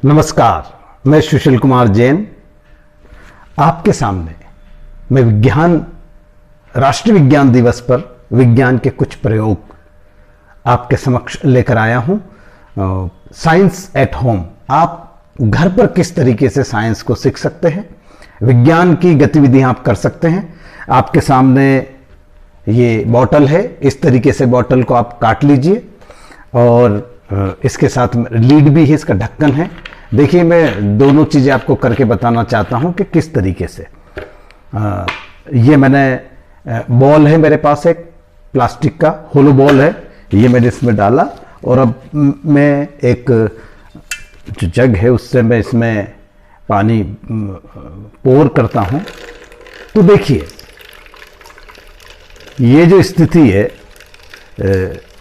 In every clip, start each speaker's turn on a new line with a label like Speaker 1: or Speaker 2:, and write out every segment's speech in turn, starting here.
Speaker 1: नमस्कार, मैं सुशील कुमार जैन आपके सामने मैं राष्ट्रीय विज्ञान दिवस पर विज्ञान के कुछ प्रयोग आपके समक्ष लेकर आया हूं। साइंस एट होम, आप घर पर किस तरीके से साइंस को सीख सकते हैं, विज्ञान की गतिविधियां आप कर सकते हैं। आपके सामने ये बॉटल है, इस तरीके से बॉटल को आप काट लीजिए और इसके साथ लीड भी है, इसका ढक्कन है। देखिए, मैं दोनों चीज़ें आपको करके बताना चाहता हूं कि किस तरीके से। ये मैंने बॉल है मेरे पास, एक प्लास्टिक का होलो बॉल है, ये मैंने इसमें डाला और अब मैं एक जो जग है उससे मैं इसमें पानी पोर करता हूं। तो देखिए, ये जो स्थिति है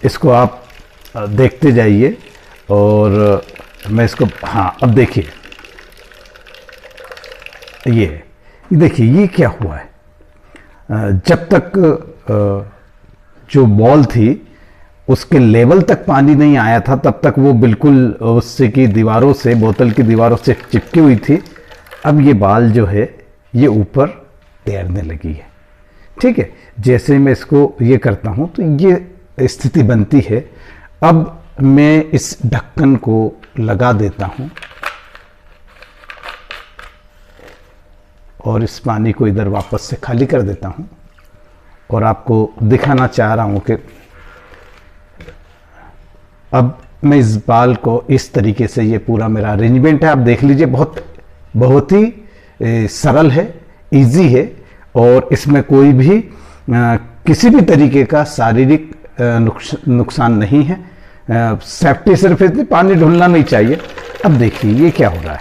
Speaker 1: इसको आप देखते जाइए और मैं इसको, हाँ अब देखिए, ये देखिए ये क्या हुआ है। जब तक जो बॉल थी उसके लेवल तक पानी नहीं आया था तब तक वो बिल्कुल उससे की दीवारों से, बोतल की दीवारों से चिपकी हुई थी। अब ये बाल जो है ये ऊपर तैरने लगी है। ठीक है, जैसे मैं इसको ये करता हूं तो ये स्थिति बनती है। अब मैं इस ढक्कन को लगा देता हूं और इस पानी को इधर वापस से खाली कर देता हूं और आपको दिखाना चाह रहा हूं कि अब मैं इस बाल को इस तरीके से, ये पूरा मेरा अरेंजमेंट है, आप देख लीजिए, बहुत ही सरल है, इजी है और इसमें कोई भी किसी भी तरीके का शारीरिक नुकसान नहीं है। सेफ्टी सिर्फ इतनी, पानी ढुलना नहीं चाहिए। अब देखिए ये क्या हो रहा है।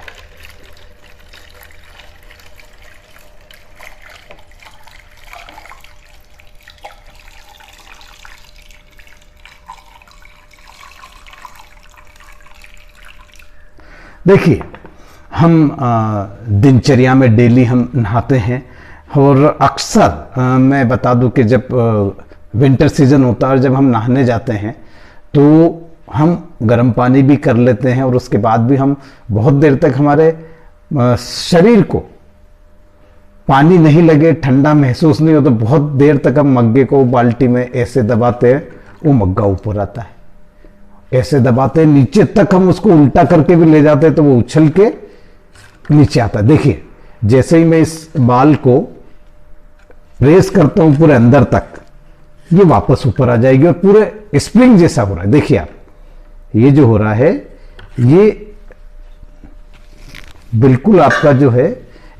Speaker 1: देखिए, हम दिनचर्या में डेली हम नहाते हैं और अक्सर मैं बता दूं कि जब विंटर सीजन होता है और जब हम नहाने जाते हैं तो हम गर्म पानी भी कर लेते हैं और उसके बाद भी हम बहुत देर तक हमारे शरीर को पानी नहीं लगे, ठंडा महसूस नहीं हो तो बहुत देर तक हम मग्गे को बाल्टी में ऐसे दबाते हैं, वो मग्गा ऊपर आता है। ऐसे दबाते हैं नीचे तक, हम उसको उल्टा करके भी ले जाते हैं तो वो उछल के नीचे आता है। देखिए, जैसे ही मैं इस बाल को प्रेस करता हूं पूरे अंदर तक, ये वापस ऊपर आ जाएगी और पूरे स्प्रिंग जैसा हो रहा है। देखिए आप, ये जो हो रहा है ये बिल्कुल आपका जो है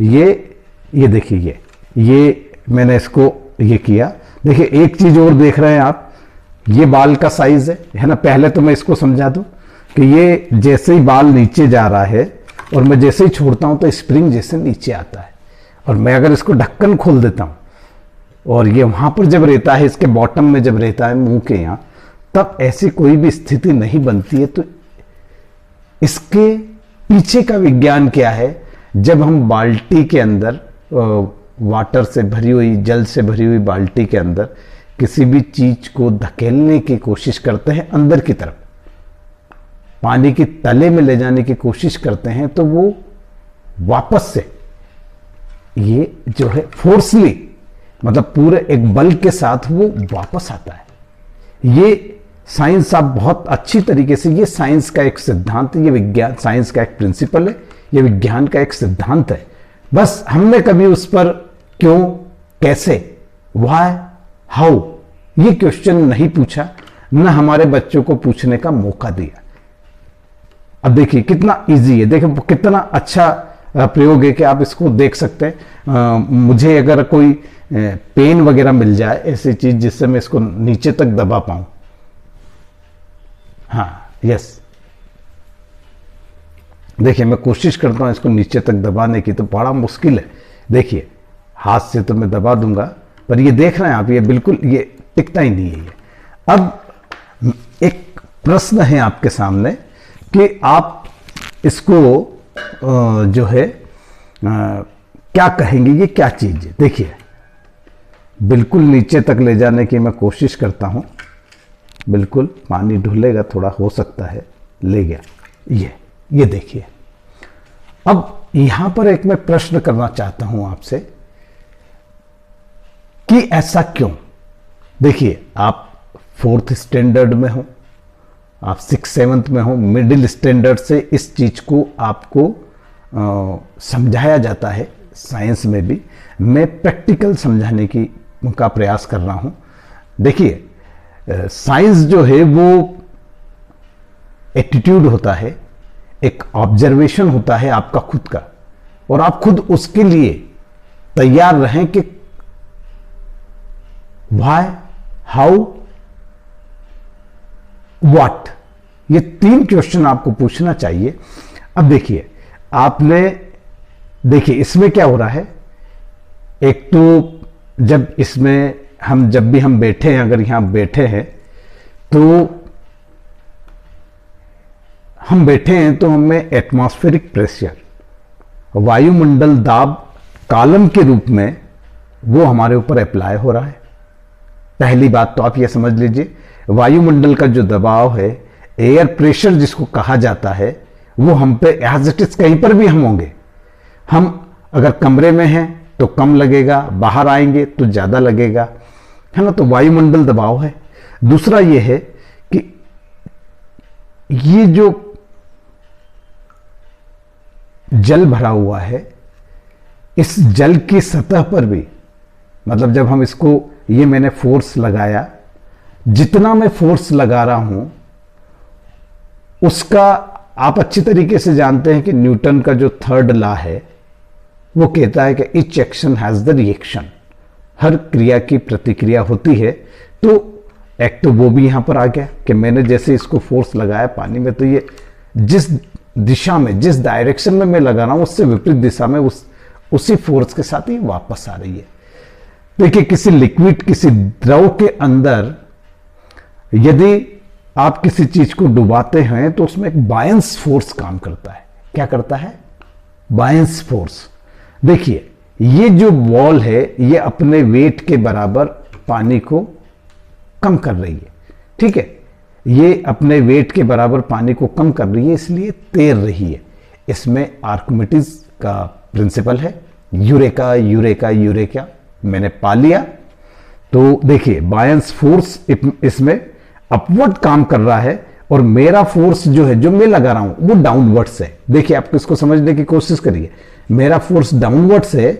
Speaker 1: ये देखिए, ये मैंने इसको ये किया। देखिए, एक चीज और देख रहे हैं आप, ये बाल का साइज है ना। पहले तो मैं इसको समझा दूं कि ये जैसे ही बाल नीचे जा रहा है और मैं जैसे ही छोड़ता हूं तो स्प्रिंग जैसे नीचे आता है और मैं अगर इसको ढक्कन खोल देता हूं और ये वहां पर जब रहता है, इसके बॉटम में जब रहता है मुंह के यहां, तब ऐसी कोई भी स्थिति नहीं बनती है। तो इसके पीछे का विज्ञान क्या है? जब हम बाल्टी के अंदर वाटर से भरी हुई, जल से भरी हुई बाल्टी के अंदर किसी भी चीज को धकेलने की कोशिश करते हैं, अंदर की तरफ पानी के तले में ले जाने की कोशिश करते हैं, तो वो वापस से ये जो है फोर्सली, मतलब पूरे एक बल के साथ वो वापस आता है। ये साइंस आप बहुत अच्छी तरीके से, ये साइंस का एक सिद्धांत है, ये विज्ञान, साइंस का एक प्रिंसिपल है, ये विज्ञान का एक सिद्धांत है। बस हमने कभी उस पर क्यों, कैसे, व्हाई, हाउ ये क्वेश्चन नहीं पूछा, न हमारे बच्चों को पूछने का मौका दिया। अब देखिए कितना इजी है, देखिए कितना अच्छा प्रयोग है कि आप इसको देख सकते हैं। मुझे अगर कोई पेन वगैरह मिल जाए, ऐसी चीज जिससे मैं इसको नीचे तक दबा पाऊं, हाँ यस, देखिए मैं कोशिश करता हूं इसको नीचे तक दबाने की, तो बड़ा मुश्किल है। देखिए हाथ से तो मैं दबा दूंगा, पर ये देख रहे हैं आप, ये बिल्कुल ये टिकता ही नहीं है ये। अब एक प्रश्न है आपके सामने कि आप इसको जो है क्या कहेंगे, ये क्या चीज है? देखिए बिल्कुल नीचे तक ले जाने की मैं कोशिश करता हूं, बिल्कुल पानी ढुलेगा, थोड़ा हो सकता है, ले गया। ये देखिए अब यहां पर एक मैं प्रश्न करना चाहता हूं आपसे कि ऐसा क्यों। देखिए, आप 4th स्टैंडर्ड में हो, आप 6th 7th में हो, मिडिल स्टैंडर्ड से इस चीज को आपको समझाया जाता है साइंस में भी। मैं प्रैक्टिकल समझाने का प्रयास कर रहा हूं। देखिए, साइंस जो है वो एटीट्यूड होता है, एक ऑब्जर्वेशन होता है आपका खुद का, और आप खुद उसके लिए तैयार रहें कि व्हाई, हाउ, व्हाट, ये 3 क्वेश्चन आपको पूछना चाहिए। अब देखिए, देखिए इसमें क्या हो रहा है। एक तो जब भी हम बैठे हैं, अगर यहां बैठे हैं तो हमें एटमॉस्फेरिक प्रेशर, वायुमंडल दाब कॉलम के रूप में वो हमारे ऊपर अप्लाई हो रहा है। पहली बात तो आप ये समझ लीजिए, वायुमंडल का जो दबाव है, एयर प्रेशर जिसको कहा जाता है, वो हम पे एज इट इज कहीं पर भी हम होंगे। हम अगर कमरे में हैं तो कम लगेगा, बाहर आएंगे तो ज्यादा लगेगा, है ना। तो वायुमंडल दबाव है। दूसरा ये है कि ये जो जल भरा हुआ है, इस जल की सतह पर भी, मतलब जब हम इसको, ये मैंने फोर्स लगाया, जितना मैं फोर्स लगा रहा हूं उसका आप अच्छी तरीके से जानते हैं कि न्यूटन का जो 3rd लॉ है वो कहता है कि each action has the reaction, हर क्रिया की प्रतिक्रिया होती है। तो एक तो वो भी यहां पर आ गया कि मैंने जैसे इसको फोर्स लगाया पानी में, तो ये जिस दिशा में, जिस डायरेक्शन में मैं लगा रहा हूं उससे विपरीत दिशा में उसी फोर्स के साथ ही वापस आ रही है। देखिए, किसी लिक्विड, किसी द्रव के अंदर यदि आप किसी चीज को डुबाते हैं तो उसमें एक बायंस फोर्स काम करता है। क्या करता है? बायंस फोर्स। देखिए, ये जो बॉल है ये अपने वेट के बराबर पानी को कम कर रही है, ठीक है। ये अपने वेट के बराबर पानी को कम कर रही है, इसलिए तैर रही है। इसमें आर्किमिडीज का प्रिंसिपल है, यूरेका यूरेका यूरेका, मैंने पा लिया। तो देखिए, बायंस फोर्स इसमें अपवर्ड काम कर रहा है और मेरा फोर्स जो है, जो मैं लगा रहा हूं, वो डाउनवर्ड्स है। देखिए, आप इसको समझने की कोशिश करिए। मेरा फोर्स डाउनवर्ड्स है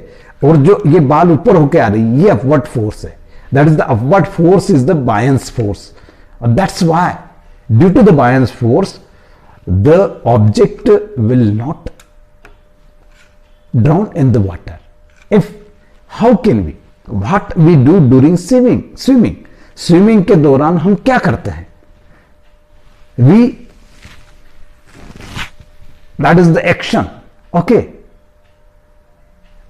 Speaker 1: और जो ये बाल ऊपर होके आ रही, ये अपवर्ड फोर्स है। That is the upward force is the buoyancy force. That's why due to the buoyancy force the object will not drown in the water. If how can we, what we do during swimming के दौरान हम क्या करते हैं? That is the action, okay.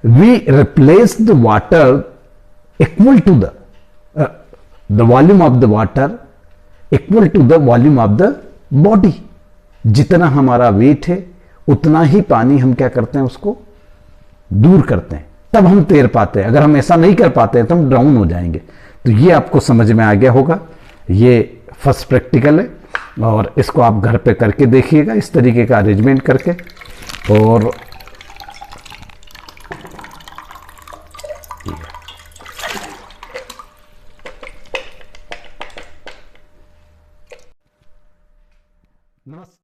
Speaker 1: We replace the water equal to the volume of the water equal to the volume of the body. जितना हमारा wait है उतना ही पानी हम क्या करते हैं, उसको दूर करते हैं, तब हम तैर पाते हैं। अगर हम ऐसा नहीं कर पाते हैं तो हम ड्राउन हो जाएंगे। तो ये आपको समझ में आ गया होगा। ये फर्स्ट प्रैक्टिकल है और इसको आप घर पे करके देखिएगा, इस तरीके का अरेंजमेंट करके। और